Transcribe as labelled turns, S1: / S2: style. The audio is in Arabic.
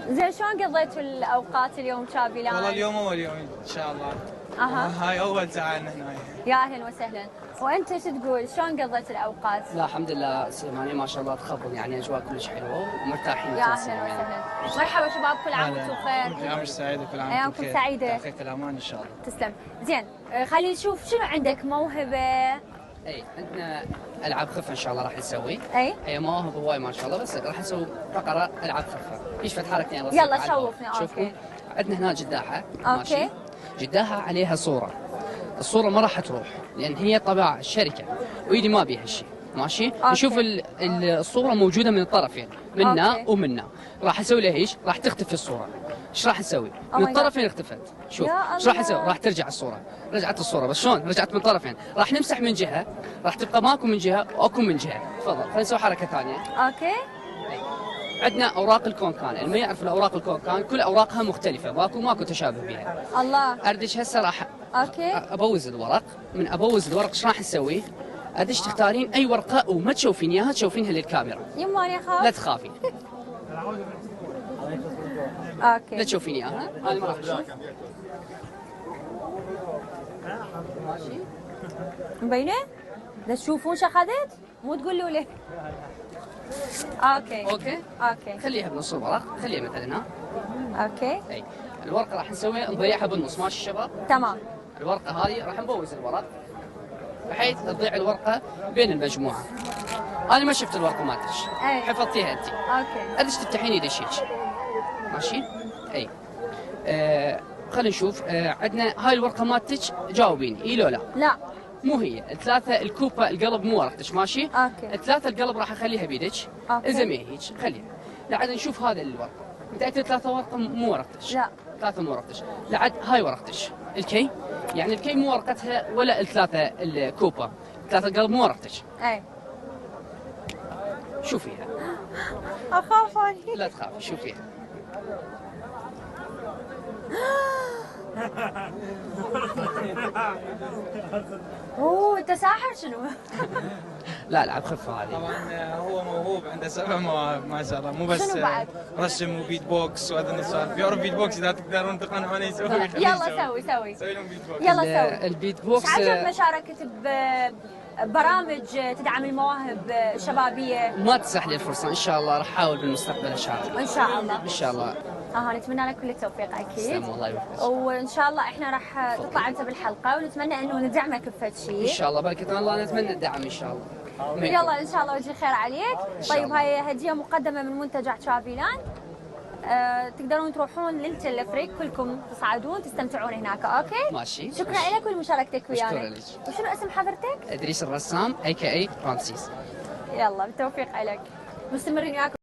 S1: زين شلون قضيتوا الاوقات اليوم شابيلان؟
S2: والله اليوم اول يوم ان شاء الله. هاي اول ساعه لنا هنا.
S1: يا اهلا وسهلا. وانت شو تقول؟ شلون قضيت الاوقات؟
S3: لا الحمد لله سليمانية ما شاء الله تخبل، يعني اجواء كلش حلوه ومرتاحين.
S1: يا اهلا وسهلا. مرحبا شباب، كل عام وانتم بخير.
S2: ايامكم سعيده، كل عام
S1: ايامكم سعيده.
S2: تحقيق الامان ان شاء الله.
S1: تسلم. زين خلينا نشوف شنو عندك موهبه.
S3: اي عندنا العاب خفه ان شاء الله راح نسوي.
S1: اي
S3: مواهب هواي ما شاء الله، بس راح نسوي فقره العاب خفه. ايش فد حركتين
S1: يلا شوفنا.
S3: اوكي. عندنا هنا جداحه.
S1: اوكي.
S3: جداحه عليها صوره. الصوره ما راح تروح لان هي طبع الشركه وايدي ما بيها شيء. ماشي. نشوف الصوره موجوده من الطرفين، منا ومنا. راح اسوي لها ايش؟ راح تختفي الصوره. ايش راح نسوي؟ من الطرفين اختفت. شوف ايش راح اسوي؟ راح ترجع الصوره. رجعت الصوره، بس شلون؟ رجعت من الطرفين. راح نمسح من جهه، راح تبقى ماكو من جهه واكو من جهه. تفضل خلينا نسوي حركه ثانيه.
S1: اوكي.
S3: عندنا اوراق الكونكان، اللي ما يعرف الاوراق الكونكان كل اوراقها مختلفه، ماكو تشابه بها.
S1: الله.
S3: اردش هسه راح
S1: اوكي
S3: ابوز الورق. من ابوز الورق ايش راح نسوي؟ ادش تختارين اي ورقه وما تشوفين اياها، تشوفينها للكاميرا.
S1: يما انا اخاف.
S3: لا تخافي.
S1: اوكي.
S3: لا تشوفين اياها، انا ما راح اشوف. ماشي؟
S1: مبينه؟ لا تشوفون شو اخذت؟ مو تقولوا لي. اوكي.
S3: خليها بنص الورق، خليها مثلا هنا.
S1: اوكي.
S3: اي الورقه راح نسويها نضيعها بالنص، ماشي شباب؟
S1: تمام.
S3: الورقه هذه راح نبوز الورق بحيث تضيع الورقه بين المجموعه. انا ما شفت الورقه مالتك، حفظتيها انت.
S1: اوكي.
S3: ادش تفتحين يدش هيك. ماشي؟ اي. خلينا نشوف. عندنا هاي الورقه مالتك، جاوبيني اي لو لا.
S1: لا
S3: مو هي الثلاثه الكوبا القلب مو ورقتك. ماشي؟
S1: اوكي.
S3: الثلاثه القلب راح اخليها بيدك. اذا ما هيك خليها. لعد نشوف هذا الورقه. متاكد ثلاثه ورقه مو ورقتك؟
S1: لا
S3: ثلاثه مو ورقتك. لعد هاي ورقتك الكي، يعني الكي مو ورقتها ولا الثلاثه الكوبا. ثلاثه القلب مو ورقتك.
S1: اي
S3: شوفيها.
S1: اخاف اني.
S3: لا تخافي شوفيها.
S1: اوه انت ساحر شنو؟
S3: لا العب خفه هذه.
S2: طبعا هو موهوب، عنده 7 مواهب ما شاء الله، مو بس
S1: شنو بعد؟
S2: رسم وبيت بوكس وهذا النسوان. بيعرف بيت بوكس اذا تقدرون تقنعونه يسوي.
S1: يلا سوي.
S2: سوي لهم بيت بوكس.
S1: يلا سوي.
S3: البيت بوكس.
S1: ايش عجب مشاركة ببرامج تدعم المواهب الشبابية؟
S3: ما تسح لي الفرصه، ان شاء الله راح احاول بالمستقبل اشارك.
S1: ان شاء الله.
S3: ان شاء الله.
S1: نتمنى لك كل التوفيق اكيد.
S3: تسلم الله يوفقك.
S1: وان شاء الله احنا راح تطلع انت بالحلقة، ونتمنى انه ندعمك بفد شيء.
S3: ان شاء الله بركة الله، نتمنى الدعم ان شاء الله.
S1: يلا ان شاء الله وجه خير عليك. طيب هاي هدية مقدمة من منتجع شابيلان. تقدرون تروحون للتلفريك كلكم تصعدون تستمتعون هناك. اوكي
S3: ماشي.
S1: شكرا لك ولمشاركتك ويانا.
S3: شكرا لك.
S1: وشنو اسم حضرتك؟
S3: ادريس الرسام AKA رمسيس.
S1: يلا بالتوفيق لك. مستمرين وياكم.